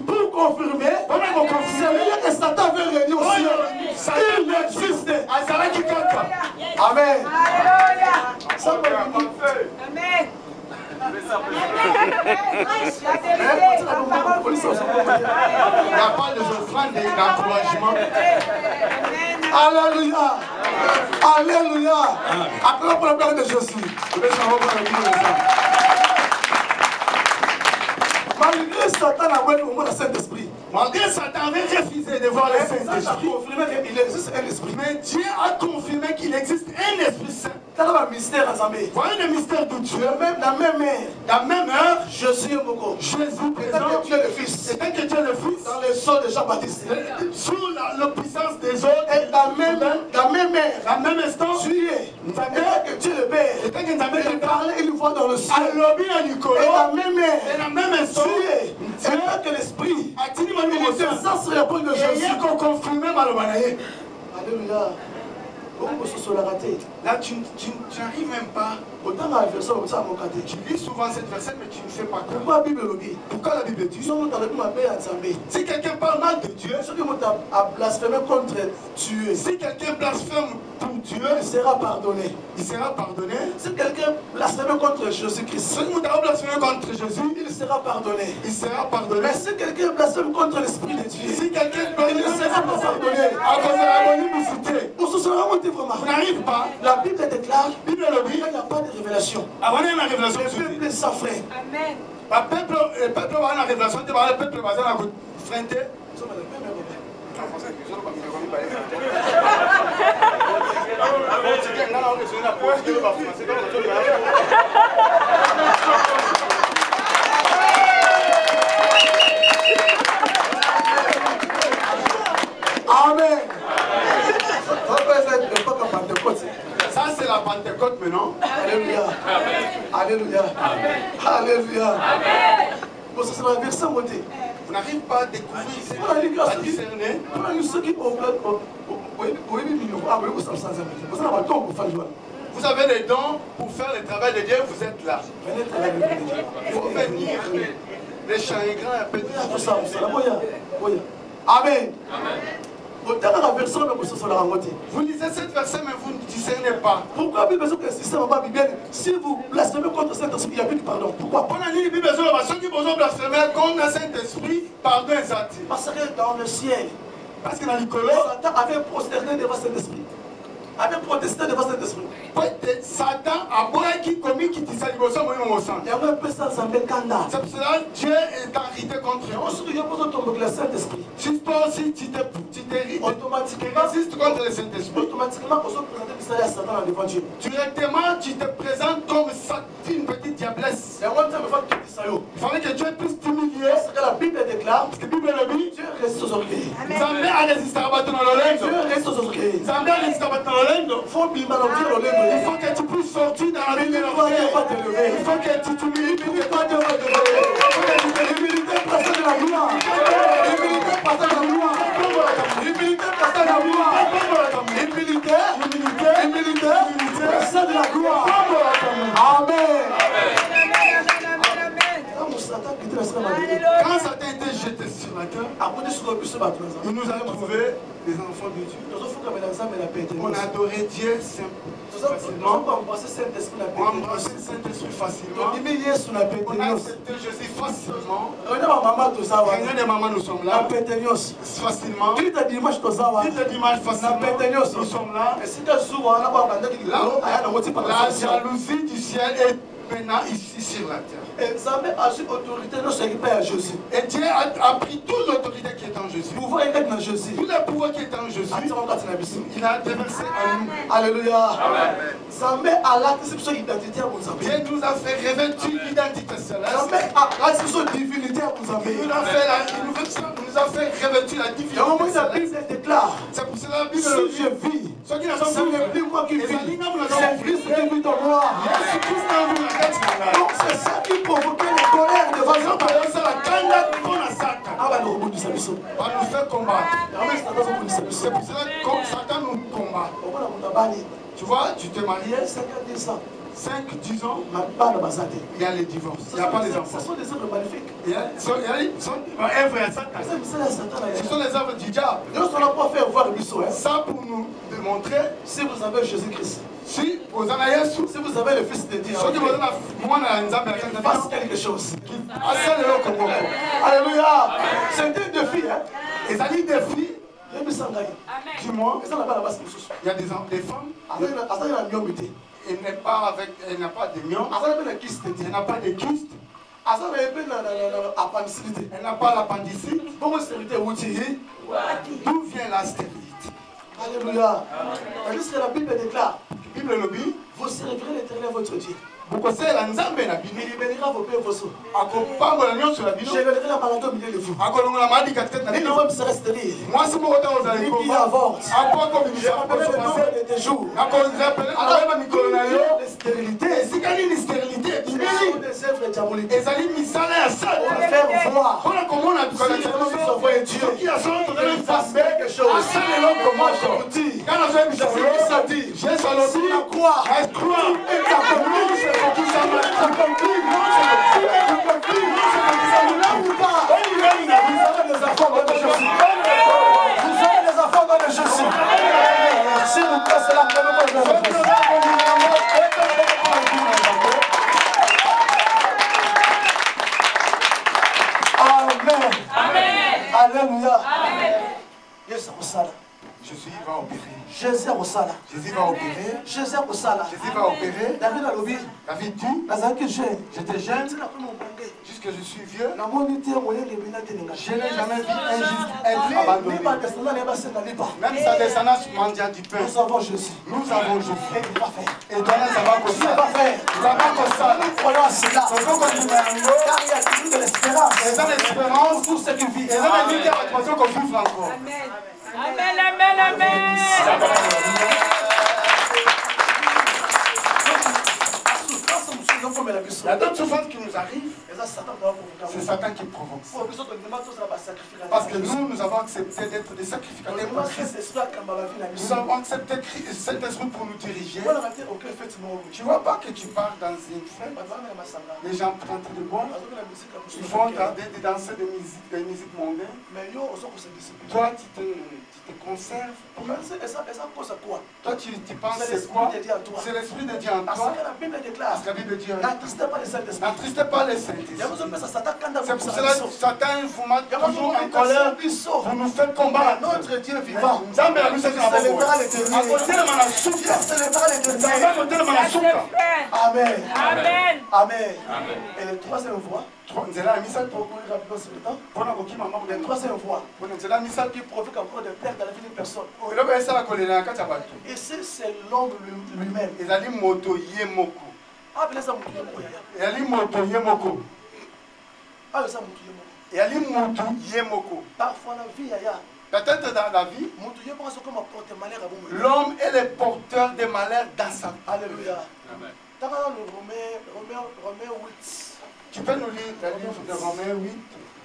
pour confirmer celui que Satan veut réunir au ciel. Il existe. Amen. Amen. Il n'y a pas de offrande d'encouragement. Alléluia. Alléluia. Acclamons pour la gloire de Jésus. Malgré Satan a envoyé au monde le Saint-Esprit. Malgré Satan avait refusé de voir le Saint-Esprit. Il existe un esprit. Mais Dieu a confirmé qu'il existe un Esprit Saint. Voilà le mystère ensemble. Voilà le mystère de Dieu. La même heure. La même heure. Jésus est beaucoup. Jésus présent. Tu es le Fils. Et tant que tu es le Fils. Dans le sang de Jean-Baptiste. Sous la puissance des autres. Et la même heure. La même instant. Tu es. Que tu es le Père. Et tant que tu es le Père. Parler une fois dans le ciel. Et la même heure. Et la même instant. Tu es. Et tant que l'Esprit. Il descend sur l'épaule de Jésus. Alléluia. Là, tu n'arrives même pas. Tu lis souvent cette verset, mais tu ne sais pas. Pourquoi la Bible dit? Pourquoi la Bible dit? Si quelqu'un parle mal de Dieu, a blasphémé contre Dieu. Si quelqu'un blasphème pour Dieu, il sera pardonné. Il sera pardonné. Si quelqu'un blasphème contre Jésus-Christ, si vous avez blasphémé contre Jésus, il sera pardonné. Il sera pardonné. Mais si quelqu'un blasphème contre l'Esprit de Dieu, si quelqu'un il ne sera pas pardonné. À cause de la bonité, vous n'arrivez pas. La Bible déclare, il n'y a pas de révélation. Avant, il y a une révélation. Le peuple s'affrait. Amen. Le peuple va avoir une révélation. Le peuple va avoir une freinté. Amen. Ça c'est la Pentecôte maintenant. Alléluia. Alléluia. Alléluia. Bon, ça c'est la verset monté. Vous n'arrivez pas à découvrir, à discerner. Vous avez les dons pour faire le travail de Dieu, vous êtes là. Il faut venir. Les chagrins appellent. Amen. Vous lisez cette verset, mais vous ne discernez pas. Pourquoi la Bible besoin que système va bien? Si vous blasphémez contre Saint-Esprit, il n'y a plus de pardon. Pourquoi? Pendant la Bible besoin ceux qui besoin de blasphémer contre Saint-Esprit, pardon exact. Parce que dans le ciel, parce que dans l'Icolo, Satan avait prosterné devant Saint-Esprit. Avait protesté devant Saint-Esprit. Satan a qui commis qui dit ça, il y a un peu ça, ça fait scandale. C'est pour cela que Dieu est irrité contre eux. On se dit que le Saint-Esprit. Si toi aussi tu t'es automatiquement résistes contre le Saint-Esprit. Automatiquement, on se présente à Satan devant Dieu. Directement, tu te présentes comme une petite diablesse. Il fallait que Dieu puisse t'humilier. C'est ce que la Bible déclare. Parce que la Bible le dit. Dieu reste aux orgueils. Zambé a résisté à battre dans le Dieu reste aux orgueils. Zambé a résisté à battre dans le il faut que tu puisses sortir dans la vie de l'orgueil. Il faut que tu t'humilies. Il faut que tu te l'humilité passe de la gloire. L'humilité passe de la gloire. L'humilité passe de la gloire. L'humilité passe de la gloire. Amen. Quand Satan était jeté sur la terre, il nous a trouvé les enfants de Dieu. On a adoré Dieu facilement. On a embrassé le Saint-Esprit facilement. On a accepté Jésus facilement. Réunion des mamans, nous sommes là. Facilement. Dites le dimanche facilement. Nous sommes là. La jalousie du ciel est maintenant ici sur la terre. Et Zambé a eu autorité de s'occuper à Jésus. Et Dieu a pris toute l'autorité qui est en Jésus. Pouvoir est dans Jésus. Tout le pouvoir qui est en Jésus. Il a déversé en nous. Alléluia. Zambé a l'accepté son identité à vous. Dieu nous a fait revêtir l'identité céleste. Zambé a l'accepté son divinité à vous. Il nous a fait revêtir la divinité céleste. La Bible déclare. C'est pour cela que la Bible dit je vis. Ceux qui ne sont plus moi qui vis. C'est Christ qui vit en moi. Donc c'est ça qui provoquait les colères de Vazan. Va nous faire combattre. C'est pour cela que Satan nous combat. Tu vois, tu t'es marié 5-10 ans. 5-10 ans, il y a les divorces. Il n'y a pas les enfants. Ce sont des œuvres magnifiques. Ce sont les œuvres du diable. Nous ne sommes pas fait voir le buisson. Ça pour nous démontrer si vous avez Jésus-Christ. Si vous avez le Fils de Dieu. Fasse quelque chose. Alléluia. C'est un défi. Et ça dit défi. Dis-moi, il y a des femmes. Elle n'a pas de mion. Elle n'a pas de kyste. Elle n'a pas l'appendicite. D'où vient la stérilité? Alléluia. Est-ce que la Bible déclare? La Bible le dit. Vous servirez l'Éternel votre Dieu. Vous connaissez la Nzambe na Bible. Il bénira vos pères et vos soeurs. Je révélerai la maladie au milieu de vous. Les femmes seraient stériles. Les filles avortent. Je rappellerai le nombre de tes jours. Les stérilités. Ce sont des œuvres diaboliques. On va faire voir. Si nous envoyons Dieu, il fasse quelque chose. Moi je vous dis, si tu crois, et ta commune, Vous avez les enfants dans le Jésus. Si vous passez Amen. Amen. Alléluia. Amen. Jésus au sala. Jésus va opérer. Jésus au sala. Jésus va opérer. Jésus au sala. Jésus va opérer. David a lobby. David dit, Nazaki jeune. j'étais jeune, jusque je suis vieux. Na moni te moyen de Je n'ai jamais vu un juste être abandonné. Même sa descendance mendiant du pain. Nous avons Jésus. Nous avons Jésus. Et il va faire. Et donc, ça va comme Il va faire. Ça va comme ça. Nous croyons à cela. Car il y a toujours de l'espérance. Et ça, l'espérance, Pour tous ceux qui vivent. et ça, la vie qui a l'impression qu'on vit encore. Amen. Amen. Amen. Amen. Il y a d'autres souffrances qui nous arrivent. C'est Satan qui provoque ça. Parce que nous avons accepté d'être des sacrificateurs pour Christ. Nous avons accepté cet esprit pour nous diriger. Tu ne vois pas que tu pars dans une fête, les gens sont en train de boire, ils vont regarder des danseurs de musique mondaine. Toi, tu te conserves. Toi, tu penses c'est quoi? C'est l'esprit de Dieu en toi. Parce que la Bible dit, n'attristez pas les saints. C'est pour cela que Satan vous met toujours en colère. Vous nous faites combattre. Notre Dieu vivant. Jamais la musique célébrera l'éternité. Amen. Amen. Amen. Et la troisième fois, la troisième fois, qui provoque encore des pertes dans la vie d'une personne. Et c'est l'homme lui-même. Parfois la vie, peut-être dans la vie, l'homme est le porteur des malheurs dans sa vie. Alléluia. Romains 8. Tu peux nous lire le livre de Romains 8.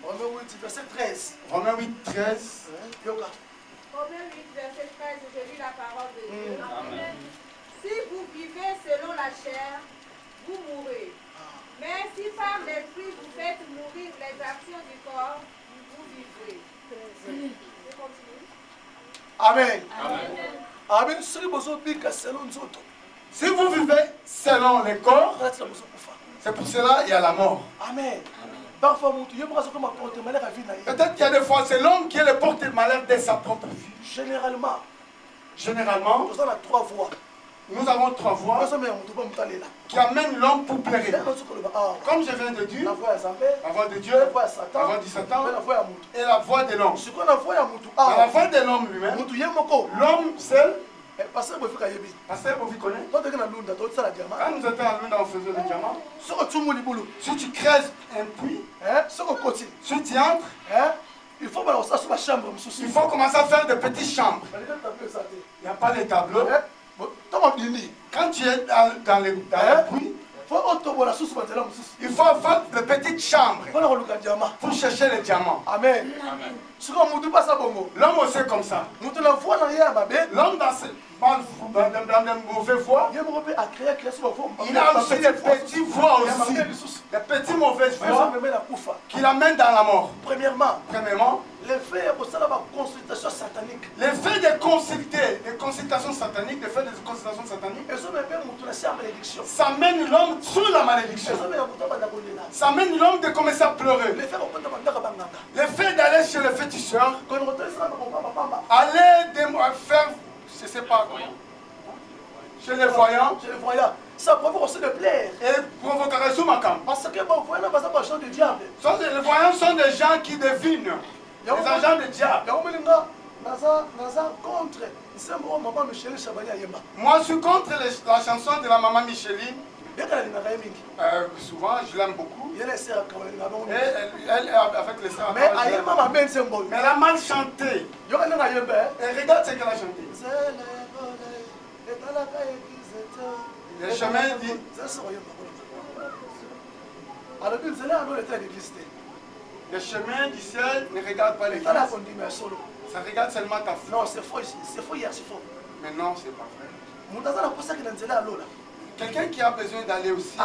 Romains 8, verset 13. Romains 8, 13. Romains 8, verset 13, je lis la parole de Dieu. Si vous vivez selon la chair, vous mourrez. Mais si par l'esprit vous faites mourir les actions du corps, vous vivrez. Je continue. Amen. Amen. Si vous vivez selon le corps, c'est pour cela qu'il y a la mort. Amen. Parfois, peut-être qu'il y a des fois, c'est l'homme qui est le porte-malheur de sa propre vie. Généralement, nous avons trois voies. Nous avons trois voies qui amènent l'homme pour plaire. Comme je viens de dire, la voie de Dieu, la voie du Satan et la voie de l'homme. Dans la voie de l'homme lui-même, l'homme seul. Pasteur Bovi connaît. Quand nous étions à Lunda, on faisait le diamant. Si tu creuses un puits, si tu entres, il faut commencer à faire de petites chambres. Il n'y a pas de tableau. Quand tu es dans le puits, il faut faire de petites chambres pour chercher les diamants. Amen. L'homme aussi est comme ça. L'homme dans les mauvais voies, il a aussi des petits voies aussi. Des petites mauvaises voies qui l'amènent dans la mort. Premièrement, le fait de consulter, des consultations sataniques, ça mène l'homme sous la malédiction. Ça mène l'homme de commencer à pleurer. Le fait d'aller chez le féticheur, aller faire, je ne sais pas quoi, chez les voyants, ça provoque aussi de plaire. Et provoquerait sous ma camp. Parce que les voyants sont des gens qui devinent. Les agents de diable. Moi, je suis contre la chanson de la maman Micheline. Souvent, je l'aime beaucoup. Et elle avec les sœurs. Mais elle a mal chanté. Et regarde ce qu'elle a chanté. Le chemin dit. Le chemin du ciel ne regarde pas l'église. Ça regarde seulement ta foi. Non, c'est faux ici. C'est faux hier, c'est faux. Mais non, c'est pas vrai. Quelqu'un qui a besoin d'aller aussi. Il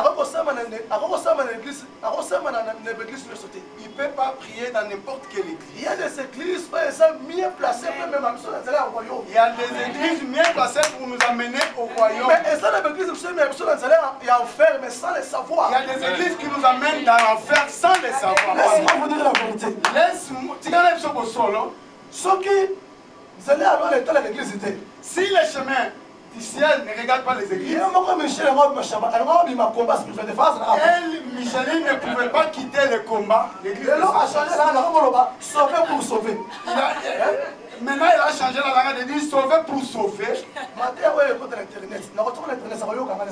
ne peut pas prier dans n'importe quelle église. Il y a des églises mieux placées même au royaume. Il y a des églises mieux placées pour nous amener au royaume. Mais il y a mais sans les savoir. Il y a des églises qui nous amènent dans l'enfer sans les savoir. Laisse-moi vous dire la vérité. Laisse-moi. Si les chemins du ciel ne regardent pas les églises, Micheline ne pouvait pas quitter le combat. L'église maintenant, il a changé la langue de dire sauver pour sauver.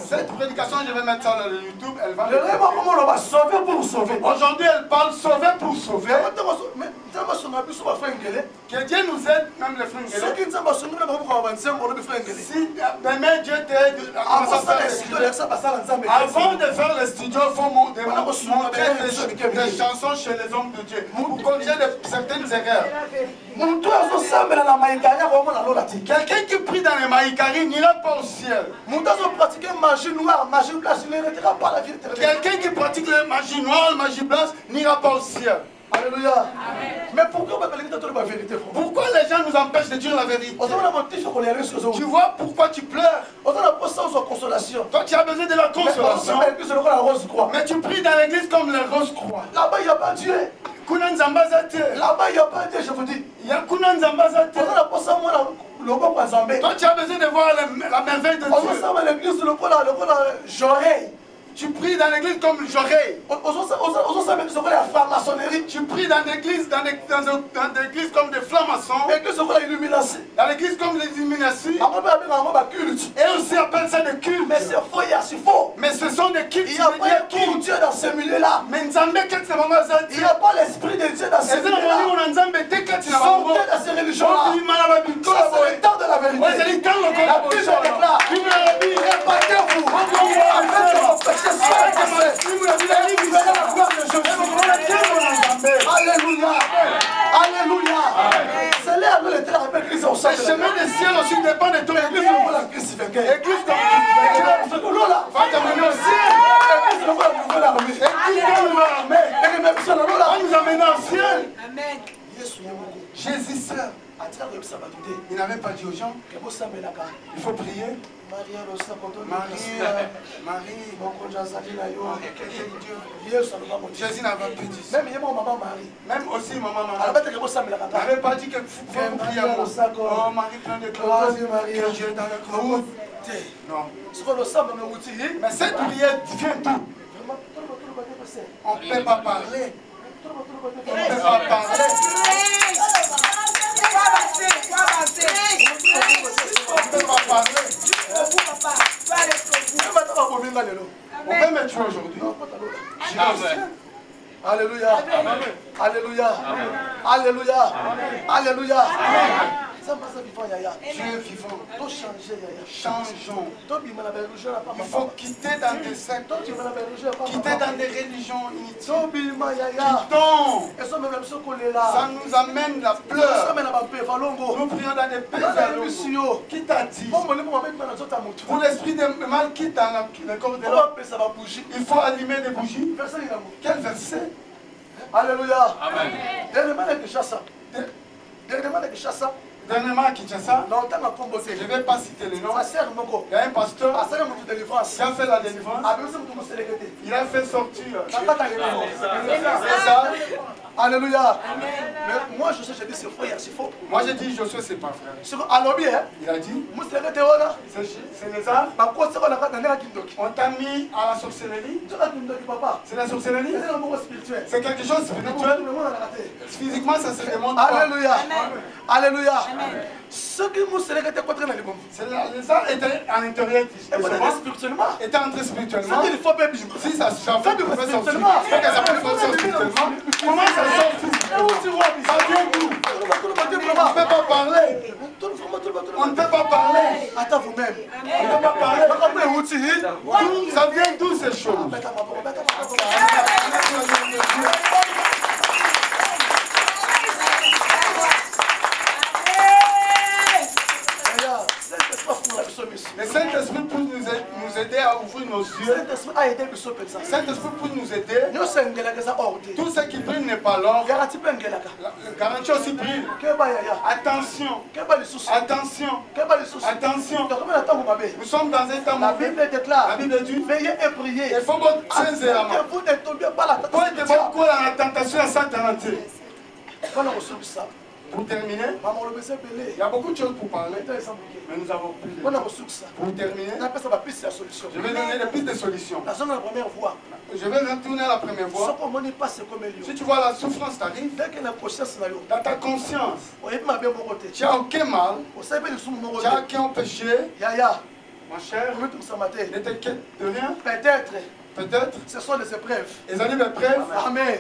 Cette prédication, je vais mettre ça dans le YouTube. Elle va. Sauver pour sauver. Aujourd'hui, elle parle sauver pour sauver. Que Dieu nous aide, même les frères. Si demain Dieu t'aide, avant de faire le studio, il faut montrer des chansons chez les hommes de Dieu pour corriger certaines erreurs. Quelqu'un qui prie dans les maïkari n'ira pas au ciel. Quelqu'un qui pratique la magie noire, la magie blanche n'ira pas au ciel. Alléluia. Mais pourquoi les gens nous empêchent de dire la vérité? Tu vois pourquoi tu pleures? Toi tu as besoin de la consolation. Mais tu pries dans l'église comme les roses croix. Là-bas il n'y a pas Dieu. Là-bas il n'y a pas Dieu, je vous dis. Il y a toi tu as besoin de voir la merveille de Dieu. Tu pries dans l'église comme j'aurais. Tu pries dans l'église comme des francs-maçons. Dans l'église comme des illuminations. Et aussi appelle ça des cultes. Mais c'est faux, c'est faux. Mais ce sont des cultes. Il n'y a pas Dieu dans ce milieu-là. Mais il n'y a pas l'esprit de Dieu dans ce milieu-là. Sortez de ces religions-là. C'est le temps de la vérité. La Bible déclare. Répandez-vous. Alléluia. Alléluia. C'est là où l'éternel appelle Christ au sein. Le chemin des ciels aussi dépend de ton église. Église comme on nous amène au ciel. Amen. Jésus seul. Il n'avait pas dit aux gens, il faut prier. Marie, Jésus n'avait pas dit ça. Même aussi maman Marie. Il n'avait pas dit qu'il faut prier à moi. Oh Marie plein de gloire, que Dieu est dans le creux. Non. Mais cette prière vient d'où? On ne peut pas parler. On ne peut pas parler. On ne peut pas parler. On peut me tuer aujourd'hui. Alléluia. Alléluia. Alléluia. Alléluia. Dieu est vivant. Changeons. Il faut quitter dans des sectes, quitter dans des religions inutiles. Quittons. Ça nous amène la pleure. Nous prions dans des pays. Qui t'a dit? Pour l'esprit de mal qui dans le corps de l'homme, il faut allumer des bougies. Quel verset? Alléluia. Amen. Dernièrement à Kinshasa, je ne vais pas citer le nom. Il y a un pasteur qui a fait la délivrance. Il a fait sortir. Alléluia. Mais moi je sais, je dis c'est faux, c'est faux. Moi je dis Josué c'est pas frère. Il a dit c'est les arts. On t'a mis à la sorcellerie. C'est la sorcellerie. C'est quelque chose de spirituel. Physiquement ça se démontre pas. Alléluia. Alléluia. Ce qui nous c'est les arts étaient à l'intérieur. Étaient entrés spirituellement. Si ça se fait, il faut spirituellement. Comment ça sort physiquement? Ça vient d'où? On ne peut pas parler. On ne peut pas parler. Attends vous-même. On ne peut pas parler. Ça vient d'où ces choses? Le Saint-Esprit nous nous aider à ouvrir nos yeux. Saint-Esprit pour nous aider. Tout ce qui brille n'est pas l'or. Le garantie aussi brille. Attention. Attention. Attention. Nous sommes dans un temps mauvais. La Bible dit veillez et priez. Il faut que vous ne tombiez pas la tentation à Satan. Pour terminer, il y a beaucoup de choses pour parler, mais nous avons plus de temps. Pour terminer, je vais donner des pistes de solutions. Je vais retourner à la première voie. Si tu vois la souffrance t'arrive, dans ta conscience, tu n'as aucun mal, tu n'as aucun péché, mon cher, ne t'inquiète de rien. Peut-être, ce sont des épreuves. Les années d'épreuves. Amen.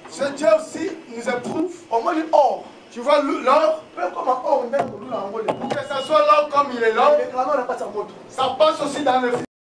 Ce Dieu aussi nous éprouve. Tu vois l'or, pour que ça soit l'or comme il est l'or, ça passe aussi dans le feu.